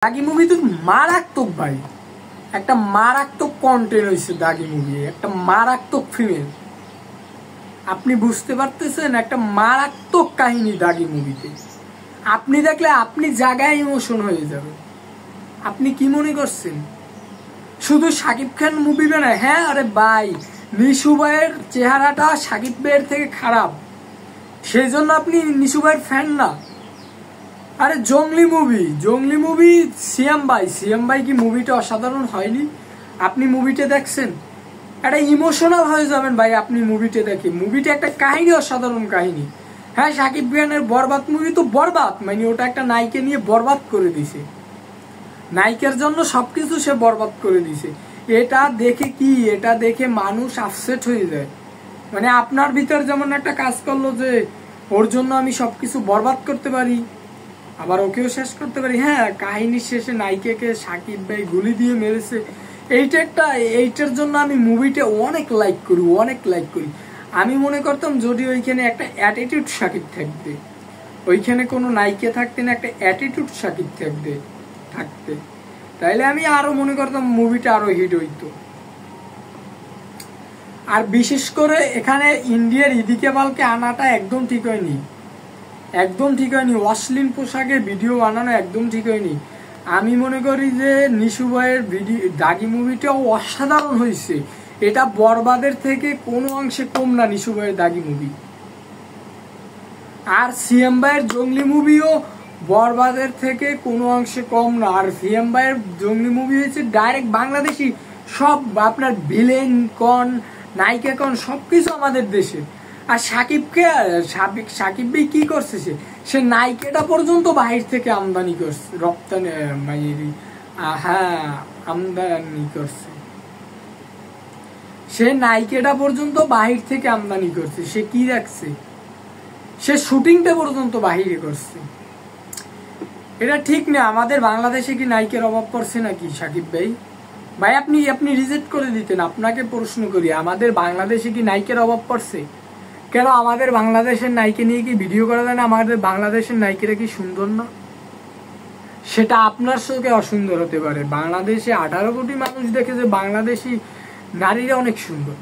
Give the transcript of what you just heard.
দাগি movie তো মারাত্মক ভাই, একটা মারাত্মক কন্টেন্ট হয়েছে দাগি মুভি, একটা মারাত্মক ফিমেল। আপনি বুঝতে পারতেছেন, একটা মারাত্মক কাহিনী দাগি মুভিতে। আপনি দেখলে আপনি জায়গায় ইমোশন হয়ে যাবে। আপনি কি মনে করছেন শুধু শাকিব খান মুভি বানায়? হ্যাঁ, আরে ভাই, নিশু ভাইয়ের চেহারাটা শাকিব ভাইয়ের থেকে খারাপ, সেই জন্য আপনি নিশু ভাইয়ের ফ্যান না? আরে জঙ্গলি মুভি সিয়াম ভাই কি মুভিটা অসাধারণ হয়নি? আপনি মুভিটা দেখছেন, একটা ইমোশনাল হয়ে যাবেন ভাই আপনি মুভিটা দেখে। মুভিটা একটা কাহিনী, অসাধারণ কাহিনী। হ্যাঁ, শাকিব খানের বরবাদ মুভি তো বরবাদ, মানে ওটা একটা নায়িকা নিয়ে বরবাদ করে দিছে, নায়িকার জন্য সবকিছু সে বরবাদ করে দিছে। এটা দেখে মানুষ আপসেট হয়ে যায়। মানে আপনার ভিতর যেমন একটা কাজ করলো যে ওর জন্য আমি সবকিছু বরবাদ করতে পারি, আবার ওকেও শেষ করতে পারি। হ্যাঁ, কাহিনীর শেষে নায়িকাকে শাকিব ভাই গুলি দিয়ে মেরেছে, এইটার জন্য আমি মুভিটা অনেক লাইক করি। আমি মনে করতাম যদি ওইখানে একটা অ্যাটিটিউড শাকিব থাকবে, ওইখানে কোনো নায়িকা থাকতে না, একটা অ্যাটিটিউড শাকিব থাকতে, তাইলে আমি আরো মনে করতাম মুভিটা আরো হিট হইতো। আর বিশেষ করে এখানে ইন্ডিয়ার ইদিকে পালকে আনাটা একদম ঠিক হয়নি, অশ্লীল পোশাকে ভিডিও বানানো একদম ঠিক হয়নি। আমি মনে করি যে নিশু ভাইয়ের দাগি মুভিটাও অসাধারণ হয়েছে, এটা বরবাদের থেকে কোনো অংশে কম না নিশু ভাইয়ের দাগি মুভি। আর সিএম ভাইয়ের জঙ্গলি মুভিও বরবাদের থেকে কোনো অংশে কম না। আর সিএম ভাইয়ের জঙ্গলি মুভি হয়েছে ডাইরেক্ট বাংলাদেশি, সব আপনার ভিলেন কন নায়িকা কন সবকিছু আমাদের দেশের। আর শাকিব ভাই কি করছে, সে নায়িকাটা পর্যন্ত বাহির থেকে আমদানি করছে, আমদানি করছে। সে নায়িকাটা পর্যন্ত বাহির থেকে আমদানি করছে। সে কি রাখছে, সে শুটিংটা পর্যন্ত বাহিরে করছে। এটা ঠিক না। আমাদের বাংলাদেশে কি নায়িকার অভাব পড়ছে নাকি শাকিব ভাই? আপনি রিজেক্ট করে দিতেন। আপনাকে প্রশ্ন করি, আমাদের বাংলাদেশে কি নায়িকার অভাব পড়ছে? কেন আমাদের বাংলাদেশের নায়িকা নিয়ে কি ভিডিও করা যায় না? আমাদের বাংলাদেশের নায়িকারা কি সুন্দর না? সেটা আপনার চোখে অসুন্দর হতে পারে, বাংলাদেশে 18 কোটি মানুষ দেখে যে বাংলাদেশি নারীরা অনেক সুন্দর।